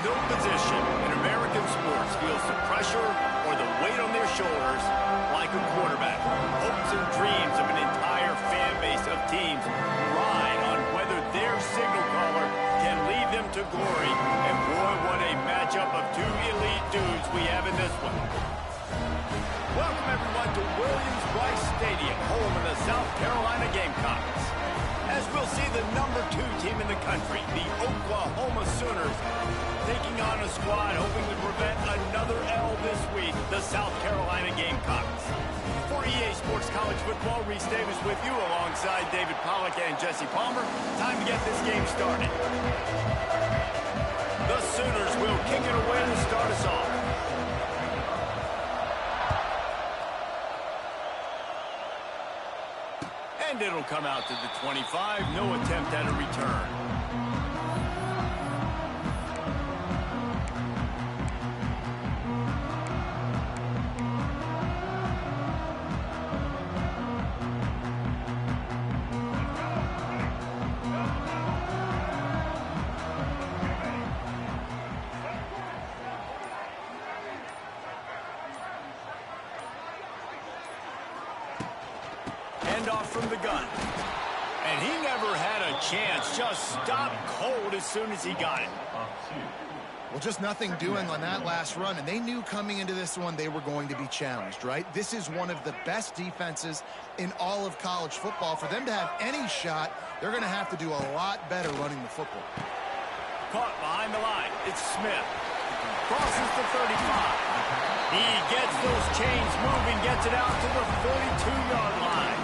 No position in American sports feels the pressure or the weight on their shoulders like a quarterback. Hopes and dreams of an entire fan base of teams ride on whether their signal caller can lead them to glory. And boy, what a matchup of two elite dudes we have in this one. Welcome everyone to Williams-Brice Stadium, home of the South Carolina Gamecocks. As we'll see the #2 team in the country, the Oklahoma Sooners, taking on a squad hoping to prevent another L this week, the South Carolina Gamecocks. For EA Sports College Football, Reese Davis with you alongside David Pollack and Jesse Palmer. Time to get this game started. The Sooners will kick it away to start us off. And it'll come out to the 25. No attempt at a return. Off from the gun. And he never had a chance. Just stopped cold as soon as he got it. Well, just nothing doing on that last run, and they knew coming into this one they were going to be challenged, right? This is one of the best defenses in all of college football. For them to have any shot, they're going to have to do a lot better running the football. Caught behind the line. It's Smith. Crosses the 35. He gets those chains moving, gets it out to the 42-yard line.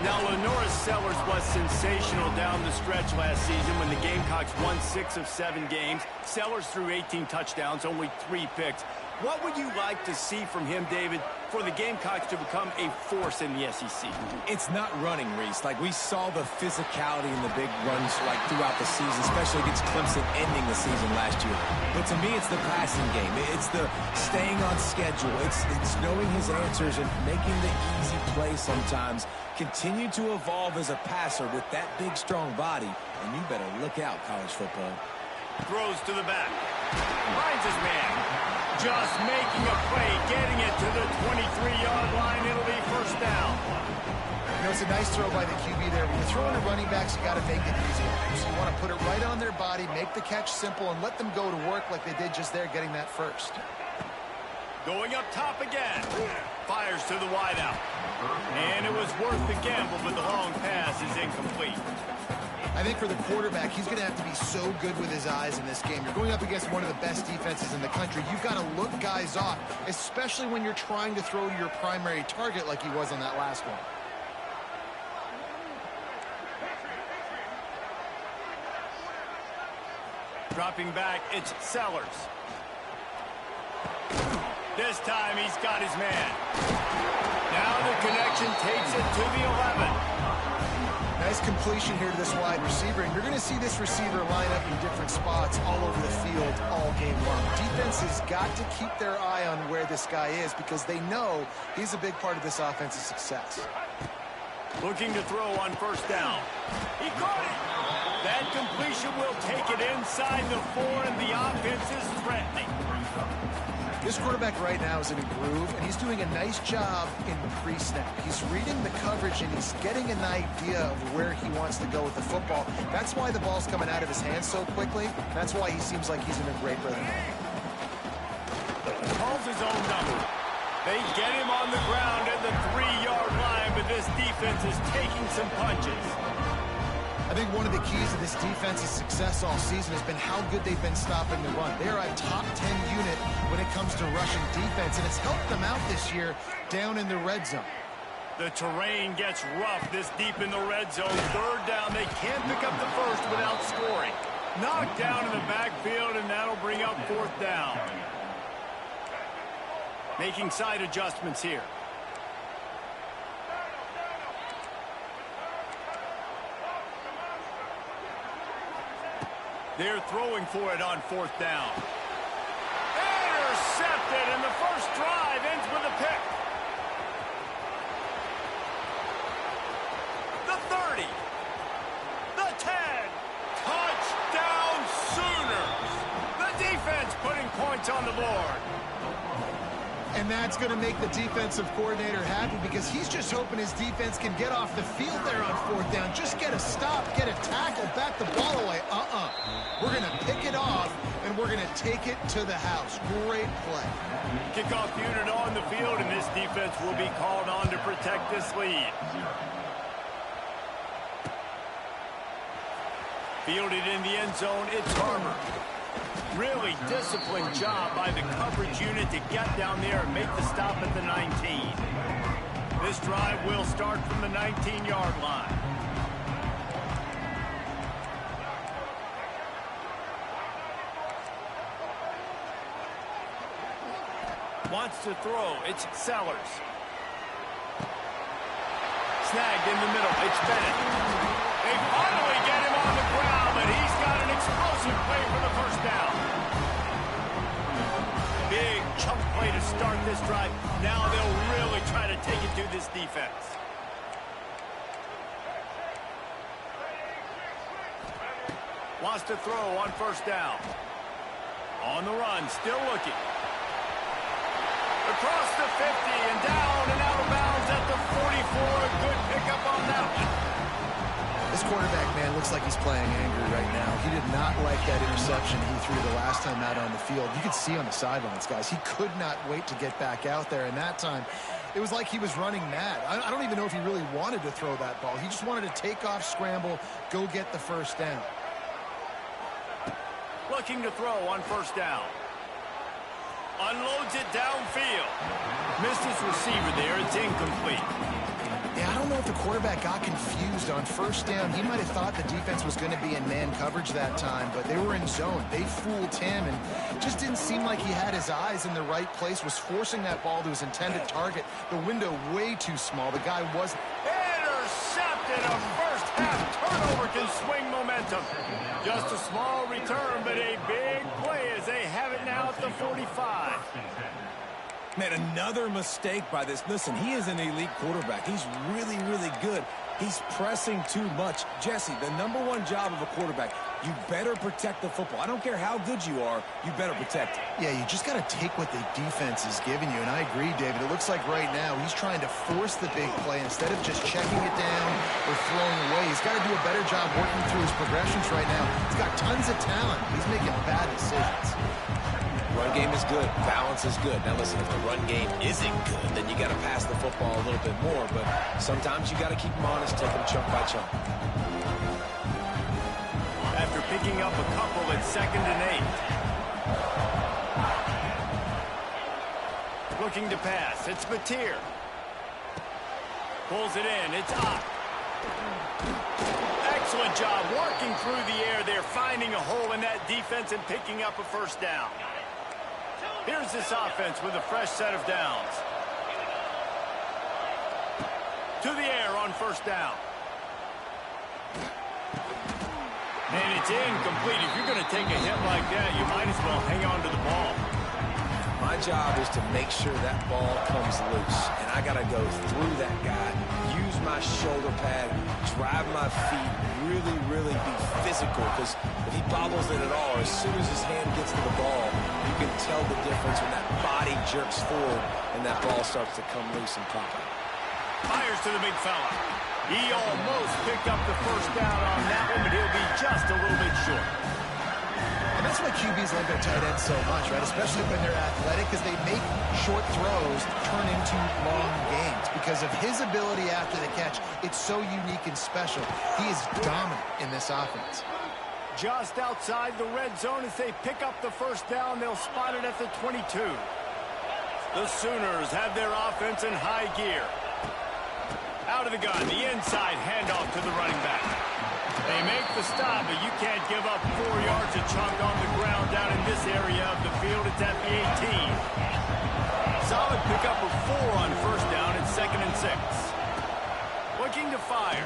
Now, Lenora Sellers was sensational down the stretch last season when the Gamecocks won 6 of 7 games. Sellers threw 18 touchdowns, only 3 picks. What would you like to see from him, David, for the Gamecocks to become a force in the SEC? It's not running, Reese. Like, we saw the physicality in the big runs, like, throughout the season, especially against Clemson ending the season last year. But to me, it's the passing game. It's the staying on schedule. It's knowing his answers and making the easy play sometimes. Continue to evolve as a passer with that big, strong body. And you better look out, college football. Throws to the back. Finds his man. Just making a play, getting it to the 23-yard line. It'll be first down. You know, it's a nice throw by the QB there. When you're throwing to running backs, you got to make it easy. So you want to put it right on their body, make the catch simple, and let them go to work like they did just there, getting that first. Going up top again. Fires to the wideout. And it was worth the gamble, but the long pass is incomplete. I think for the quarterback, he's going to have to be so good with his eyes in this game. You're going up against one of the best defenses in the country. You've got to look guys off, especially when you're trying to throw to your primary target like he was on that last one. Dropping back, it's Sellers. This time he's got his man. Now the connection takes it to the 11. Nice completion here to this wide receiver, and you're going to see this receiver line up in different spots all over the field all game long. Defense has got to keep their eye on where this guy is because they know he's a big part of this offense's success. Looking to throw on first down. He caught it. That completion will take it inside the 4, and the offense is threatening. This quarterback right now is in a groove, and he's doing a nice job in pre-snap. He's reading the coverage, and he's getting an idea of where he wants to go with the football. That's why the ball's coming out of his hands so quickly. That's why he seems like he's in a great rhythm. Calls his own number. They get him on the ground at the 3-yard line, but this defense is taking some punches. I think one of the keys to this defense's success all season has been how good they've been stopping the run. They are a top 10 unit when it comes to rushing defense, and it's helped them out this year down in the red zone. The terrain gets rough this deep in the red zone. Third down, they can't pick up the first without scoring. Knocked down in the backfield, and that'll bring up fourth down. Making side adjustments here. They're throwing for it on fourth down. Intercepted, and the first drive ends with a pick. The 30. The 10. Touchdown Sooners. points on the board. And that's going to make the defensive coordinator happy because he's just hoping his defense can get off the field there on fourth down. Just get a stop, get a tackle, back the ball away. We're going to pick it off, and we're going to take it to the house. Great play. Kickoff unit on the field, and this defense will be called on to protect this lead. Fielded in the end zone, it's Harbor. Really disciplined job by the coverage unit to get down there and make the stop at the 19. This drive will start from the 19-yard line. Wants to throw. It's Sellers. Snagged in the middle. It's Bennett. They finally get him on the ground, but he's got an explosive play for the first down. Big chunk play to start this drive. Now they'll really try to take it to this defense. Wants to throw on first down. On the run, still looking. Across the 50 and down and out of bounds at the 44. A good pickup on that one. This quarterback, man, looks like he's playing angry right now. He did not like that interception he threw the last time out on the field. You could see on the sidelines, guys, he could not wait to get back out there. And that time, it was like he was running mad. I don't even know if he really wanted to throw that ball. He just wanted to take off, scramble, go get the first down. Looking to throw on first down. Unloads it downfield. Missed his receiver there. It's incomplete. Yeah, I don't know if the quarterback got confused on first down. He might have thought the defense was going to be in man coverage that time, but they were in zone. They fooled him, and just didn't seem like he had his eyes in the right place, was forcing that ball to his intended target. The window way too small. The guy was intercepted. A first half turnover can swing momentum. Just a small return, but a big play as they have it now at the 45. Man, another mistake by this. Listen, he is an elite quarterback. He's really, really good. He's pressing too much. Jesse, the #1 job of a quarterback, you better protect the football. I don't care how good you are, you better protect it. Yeah, you just got to take what the defense is giving you, and I agree, David. It looks like right now he's trying to force the big play instead of just checking it down or throwing away. He's got to do a better job working through his progressions right now. He's got tons of talent. He's making bad decisions. Run game is good. Balance is good. Now, listen, if the run game isn't good, then you got to pass the football a little bit more. But sometimes you got to keep them honest, take them chunk by chunk. After picking up a couple at 2nd and 8. Looking to pass. It's Mateer. Pulls it in. It's up. Excellent job working through the air there, finding a hole in that defense and picking up a first down. Here's this offense with a fresh set of downs. To the air on first down. And it's incomplete. If you're going to take a hit like that, you might as well hang on to the ball. My job is to make sure that ball comes loose. And I got to go through that guy, use my shoulder pad, drive my feet, really, really be physical. Because if he bobbles it at all, as soon as his hand gets to the ball, you can tell the difference when that body jerks forward and that ball starts to come loose and pop out. Fires to the big fella. He almost picked up the first down on that one, but he'll be just a little bit short. And that's why QBs like their tight ends so much, right? Especially when they're athletic, because they make short throws turn into long gains. Because of his ability after the catch, it's so unique and special. He is dominant in this offense. Just outside the red zone as they pick up the first down. They'll spot it at the 22. The Sooners have their offense in high gear. Out of the gun, the inside handoff to the running back. They make the stop, but you can't give up 4 yards a chunk on the ground down in this area of the field. It's at the 18. Solid pickup of 4 on first down and 2nd and 6. Looking to fire.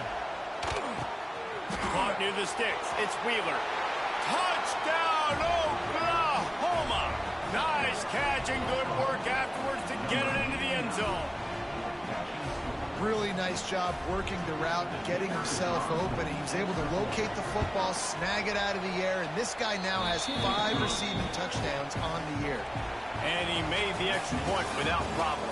Caught near the sticks. It's Wheeler. Touchdown, Oklahoma! Nice catch and good work afterwards to get it into the end zone. Really nice job working the route and getting himself open. He was able to locate the football, snag it out of the air, and this guy now has 5 receiving touchdowns on the year. And he made the extra point without problem.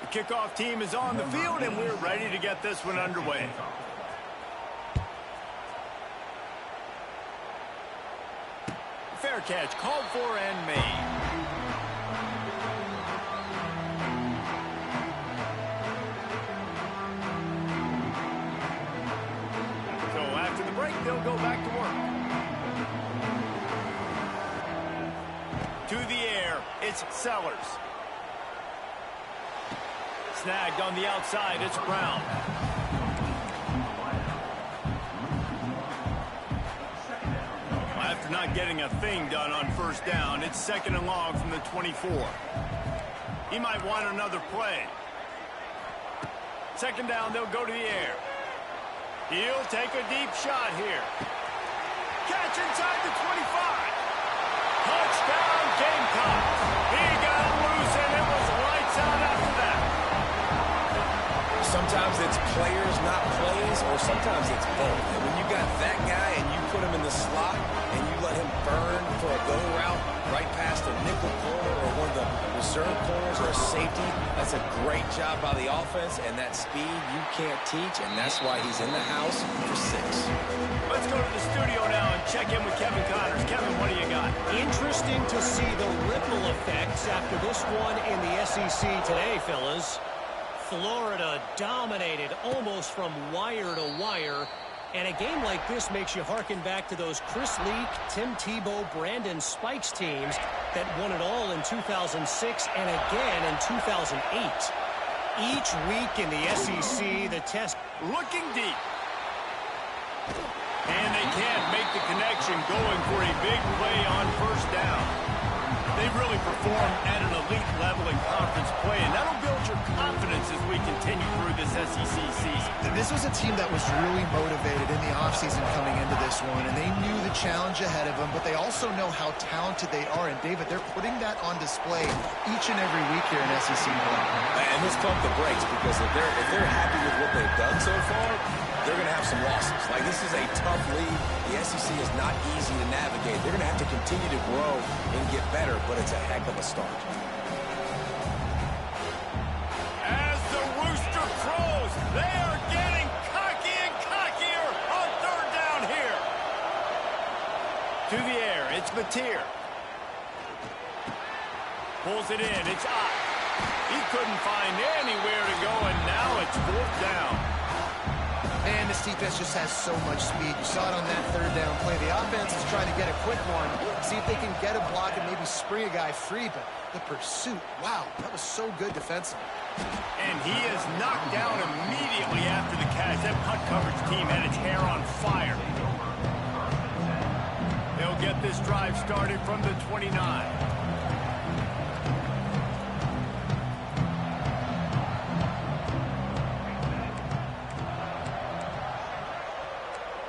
The kickoff team is on the field, and we're ready to get this one underway. Fair catch called for and made. So after the break, they'll go back to work. To the air, it's Sellers. Snagged on the outside, it's Brown. After not getting a thing done on first down, it's 2nd and long from the 24. He might want another play. 2nd down, they'll go to the air. He'll take a deep shot here. Catch inside the 25. Touchdown, Gamecocks. He got loose, and it was lights out after that. Sometimes it's players, not plays, or sometimes it's both. And when you got that guy and you put him in the slot and you let him burn for a go route right past a nickel corner or one of the reserve corners or a safety, that's a great job by the offense, and that speed you can't teach, and that's why he's in the house for 6. Let's go to the studio now and check in with Kevin Connors. Kevin, what do you got? Interesting to see the ripple effects after this one in the SEC today, fellas. Florida dominated almost from wire to wire. And a game like this makes you hearken back to those Chris Leak, Tim Tebow, Brandon Spikes teams that won it all in 2006 and again in 2008. Each week in the SEC, the test Looking deep. And they can't make the connection going for a big play on first down. They've really performed at an elite level in conference play, and that'll build your confidence as we continue through this SEC season. This was a team that was really motivated in the offseason coming into this one, and they knew the challenge ahead of them, but they also know how talented they are. And, David, they're putting that on display each and every week here in SEC play. And let's pump the brakes, because if they're happy with what they've done so far, they're going to have some losses. Like, this is a tough league. The SEC is not easy to navigate. They're going to have to continue to grow and get better, but it's a heck of a start. As the rooster crows, they are getting cocky and cockier on 3rd down here. To the air, it's Mateer. Pulls it in, it's Ott. He couldn't find anywhere to go, and now it's 4th down. Man, this defense just has so much speed. You saw it on that 3rd down play. The offense is trying to get a quick one, see if they can get a block and maybe spring a guy free, but the pursuit, wow, that was so good defensively. And he is knocked down immediately after the catch. That punt coverage team had its hair on fire. They'll get this drive started from the 29.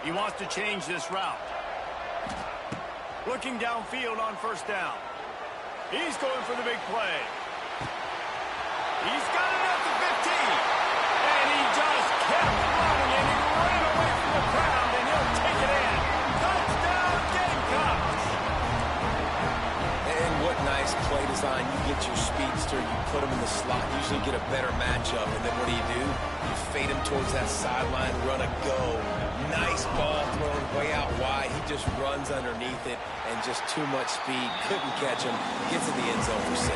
He wants to change this route. Looking downfield on 1st down. He's going for the big play. He's got it at the 15. And he just kept running, and he ran away from the crowd, and he'll take it in. Touchdown, Gamecocks! And what nice play design. You get your speedster, you put him in the slot, usually get a better matchup, and then what do? You fade him towards that sideline, run a go. Nice ball thrown way out wide. He just runs underneath it, and just too much speed. Couldn't catch him. Gets in the end zone for 6.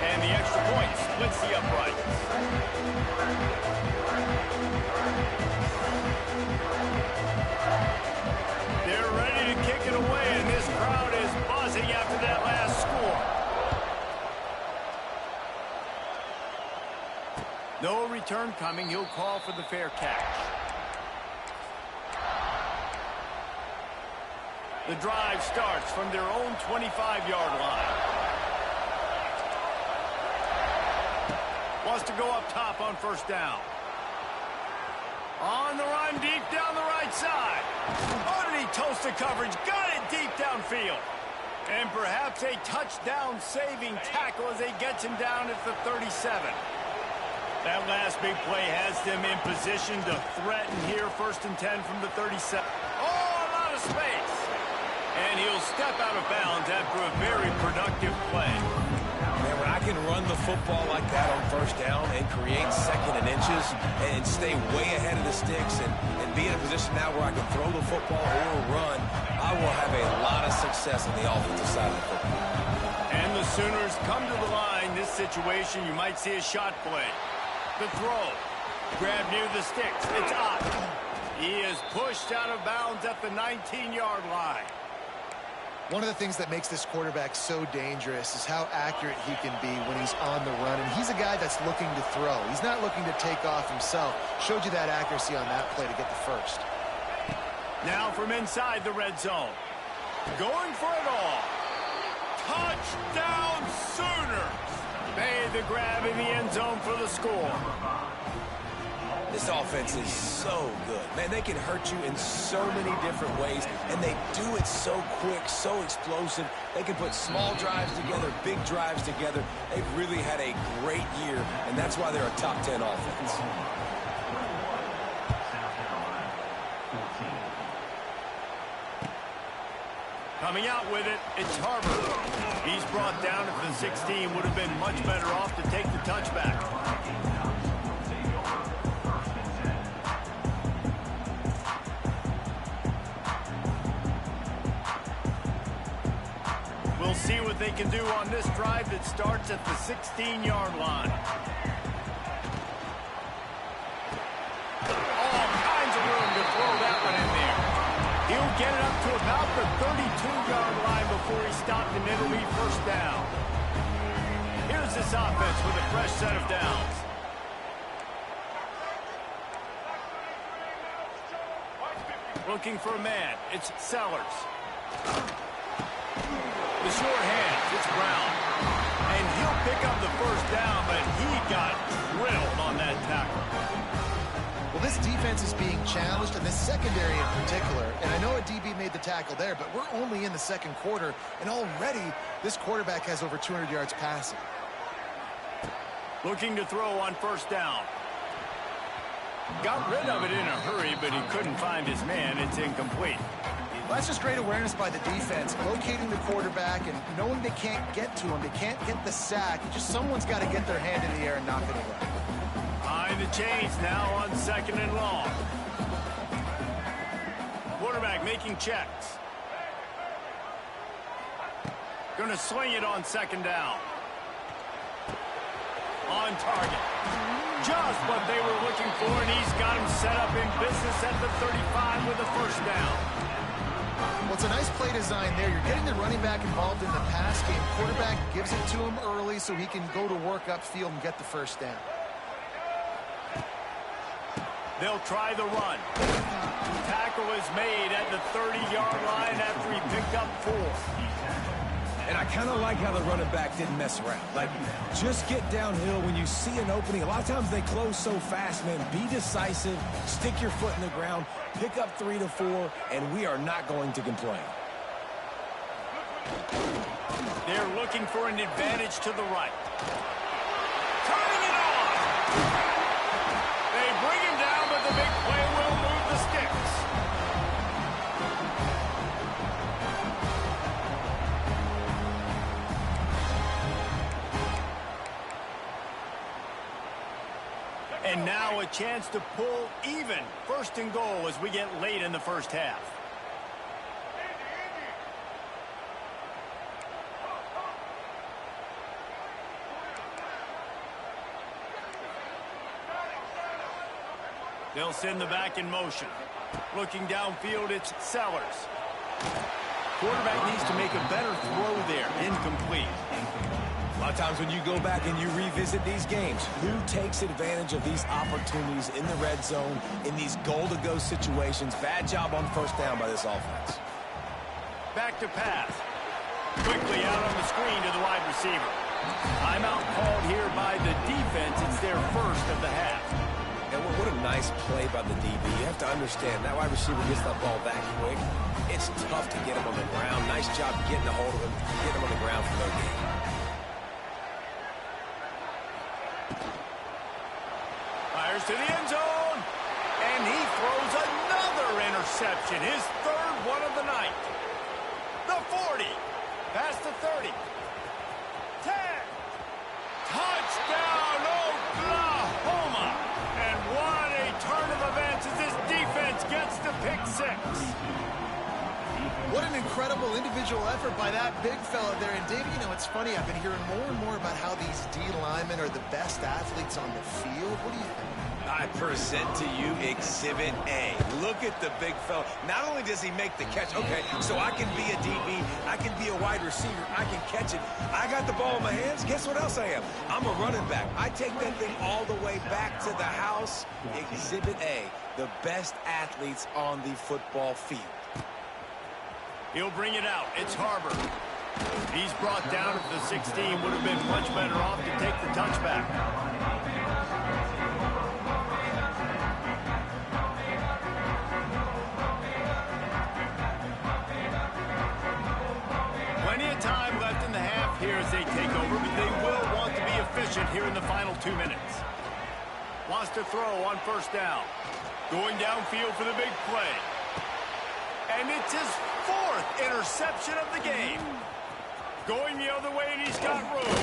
And the extra point splits the uprights. They're ready to kick it away, and this crowd is buzzing after that last score. No return coming. He'll call for the fair catch. The drive starts from their own 25-yard line. Wants to go up top on 1st down. On the run, deep down the right side. Oh, did he toast the coverage? Got it deep downfield. And perhaps a touchdown-saving tackle as he gets him down at the 37. That last big play has them in position to threaten here, 1st and 10 from the 37. Oh, a lot of space. And he'll step out of bounds after a very productive play. Man, when I can run the football like that on 1st down and create 2nd and inches and stay way ahead of the sticks and be in a position now where I can throw the football or run, I will have a lot of success on the offensive side of the football. And the Sooners come to the line. This situation, you might see a shot play. The throw. Grab near the sticks. It's up. He is pushed out of bounds at the 19-yard line. One of the things that makes this quarterback so dangerous is how accurate he can be when he's on the run. And he's a guy that's looking to throw. He's not looking to take off himself. Showed you that accuracy on that play to get the first. Now from inside the red zone. Going for it all. Touchdown Sooners! Made the grab in the end zone for the score. This offense is so good. Man, they can hurt you in so many different ways, and they do it so quick, so explosive. They can put small drives together, big drives together. They've really had a great year, and that's why they're a top 10 offense. Coming out with it, it's Harvard. He's brought down at the 16. Would have been much better off to take the touchback. We'll see what they can do on this drive that starts at the 16-yard line. All kinds of room to throw that one in there. He'll get it up to about the 32-yard line before he stopped, and it'll be 1st down. Here's this offense with a fresh set of downs. Looking for a man. It's Sellers. The short hands. It's Brown. And he'll pick up the 1st down, but he got drilled on that tackle. Well, this defense is being challenged, and this secondary in particular. And I know a DB made the tackle there, but we're only in the 2nd quarter, and already this quarterback has over 200 yards passing. Looking to throw on 1st down. Got rid of it in a hurry, but he couldn't find his man. It's incomplete. Well, that's just great awareness by the defense, locating the quarterback and knowing they can't get to him. They can't get the sack. Just someone's got to get their hand in the air and knock it away. Behind the chains now on 2nd and long. Quarterback making checks. Going to swing it on 2nd down. On target. Just what they were looking for, and he's got him set up in business at the 35 with a 1st down. Well, it's a nice play design there. You're getting the running back involved in the pass game. Quarterback gives it to him early so he can go to work upfield and get the 1st down. They'll try the run. Tackle is made at the 30-yard line after he picked up 4. And I kind of like how the running back didn't mess around. Like, just get downhill when you see an opening. A lot of times they close so fast, man. Be decisive, stick your foot in the ground, pick up 3 to 4, and we are not going to complain. They're looking for an advantage to the right. Turning it on! They bring him down, but the big play will move the sticks. And now a chance to pull even 1st and goal as we get late in the 1st half. They'll send the back in motion. Looking downfield, it's Sellers. Quarterback needs to make a better throw there. Incomplete. A lot of times when you go back and you revisit these games, who takes advantage of these opportunities in the red zone, in these goal-to-go situations? Bad job on 1st down by this offense. Back to pass. Quickly out on the screen to the wide receiver. Timeout called here by the defense. It's their 1st of the half. And what a nice play by the DB. You have to understand, that wide receiver gets that ball that quick. it's tough to get him on the ground. Nice job getting a hold of him, getting him on the ground for no gain. Fires to the end zone, and he throws another interception, his third one of the night. The 40, past the 30, 10, touchdown Oklahoma! And what a turn of events as this defense gets the pick six. What an incredible individual effort by that big fella there. And, Dave, you know, it's funny. I've been hearing more and more about how these D linemen are the best athletes on the field. What do you think? I present to you Exhibit A. Look at the big fella. Not only does he make the catch, okay, so I can be a DB, I can be a wide receiver, I can catch it. I got the ball in my hands. Guess what else I am? I'm a running back. I take that thing all the way back to the house. Exhibit A, the best athletes on the football field. He'll bring it out. It's Harbor. He's brought down at the 16. Would have been much better off to take the touchback. Plenty of time left in the half here as they take over, but they will want to be efficient here in the final 2 minutes. Wants to throw on first down. Going downfield for the big play. And it's his fourth interception of the game. Going the other way, and he's got room.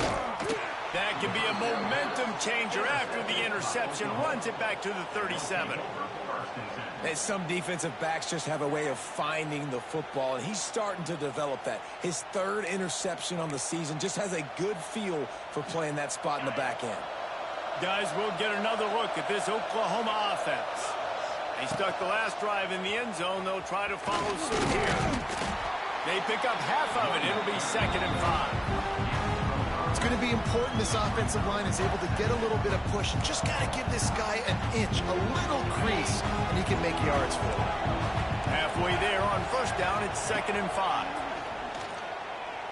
That can be a momentum changer after the interception. Runs it back to the 37. And some defensive backs just have a way of finding the football, and he's starting to develop that. His third interception on the season, just has a good feel for playing that spot in the back end. Guys, we'll get another look at this Oklahoma offense. They stuck the last drive in the end zone. They'll try to follow suit here. They pick up half of it. It'll be 2nd and 5. It's going to be important this offensive line is able to get a little bit of push. Just got to give this guy an inch, a little crease, and he can make yards for it. Halfway there on first down, it's 2nd and 5.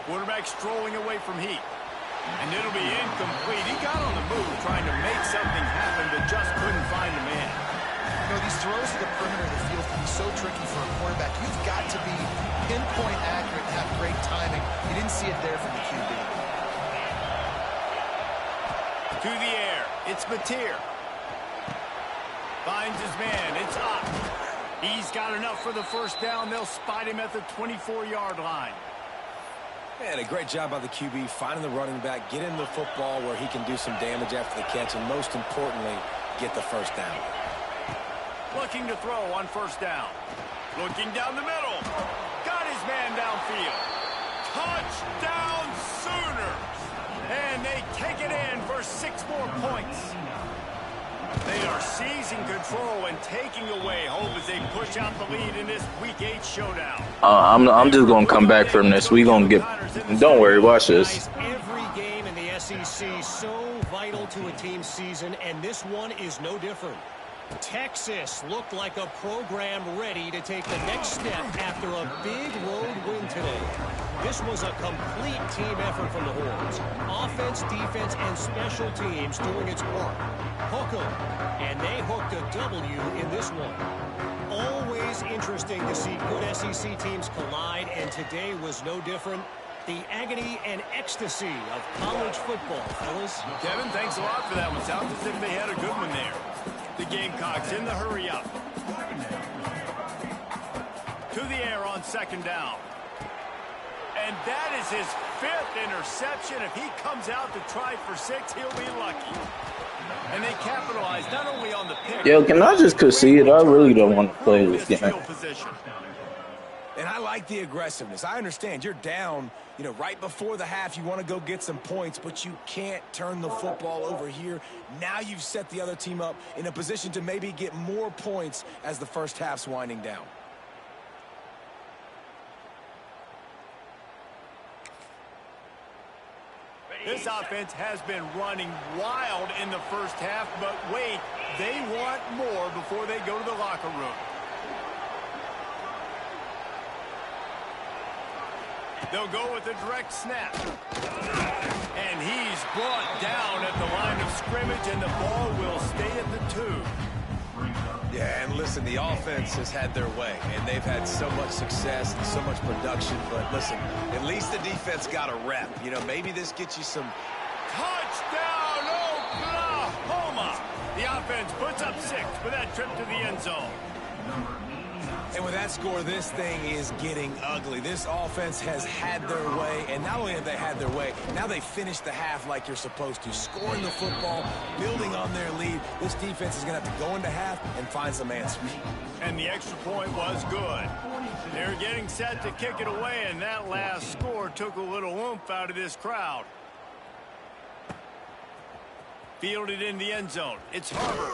Quarterback strolling away from heat. And it'll be incomplete. He got on the move trying to make something happen, but just couldn't find a man. You know, these throws to the perimeter of the field can be so tricky for a quarterback. You've got to be pinpoint accurate and have great timing. You didn't see it there from the QB. To the air, it's Mateer. Finds his man, it's up. He's got enough for the first down. They'll spot him at the 24-yard line. And a great job by the QB, finding the running back, getting the football where he can do some damage after the catch, and most importantly, get the first down. Looking to throw on first down. Looking down the middle. Got his man downfield. Touchdown Sooners. And they take it in for 6 more points. They are seizing control and taking away hope as they push out the lead in this Week 8 showdown. I'm just going to come back from this. We're going to get... Don't worry, watch this. Every game in the SEC so vital to a team's season, and this one is no different. Texas looked like a program ready to take the next step after a big road win today. This was a complete team effort from the Horns. Offense, defense, and special teams doing its work. Hook 'em, and they hooked a W in this one. Always interesting to see good SEC teams collide, and today was no different. The agony and ecstasy of college football, fellas. Kevin, thanks a lot for that one. Sounds as if they had a good one there. The Gamecocks in the hurry up. To the air on second down. And that is his 5th interception. If he comes out to try for 6, he'll be lucky. And they capitalize not only on the pick. Yo, can I just concede? I really don't want to play this game. And I like the aggressiveness. I understand you're down, you know, right before the half. You want to go get some points, but you can't turn the football over here. Now you've set the other team up in a position to maybe get more points as the first half's winding down. This offense has been running wild in the first half, but wait, they want more before they go to the locker room. They'll go with a direct snap. And he's brought down at the line of scrimmage, and the ball will stay at the 2. Yeah, and listen, the offense has had their way, and they've had so much success and so much production. But listen, at least the defense got a rep. You know, maybe this gets you some... Touchdown, Oklahoma! The offense puts up 6 with that trip to the end zone. And with that score, this thing is getting ugly. This offense has had their way, and not only have they had their way, now they finished the half like you're supposed to, scoring the football, building on their lead. This defense is going to have to go into half and find some answers. And the extra point was good. They're getting set to kick it away, and that last score took a little oomph out of this crowd. Fielded in the end zone. It's Harbor.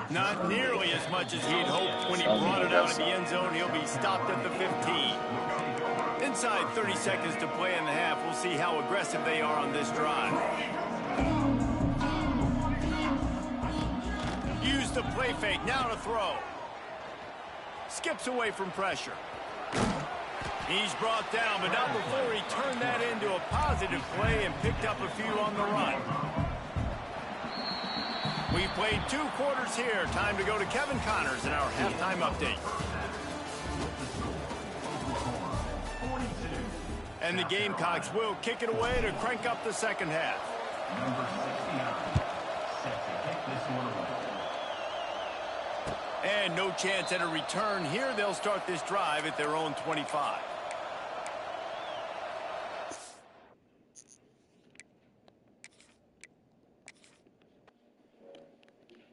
Not nearly as much as he'd hoped when he brought it out of the end zone. He'll be stopped at the 15. Inside 30 seconds to play in the half. We'll see how aggressive they are on this drive. Use the play fake. Now to throw. Skips away from pressure. He's brought down, but not before he turned that into a positive play and picked up a few on the run. We've played 2 quarters here. Time to go to Kevin Connors in our halftime update. And the Gamecocks will kick it away to crank up the second half. And no chance at a return here. They'll start this drive at their own 25.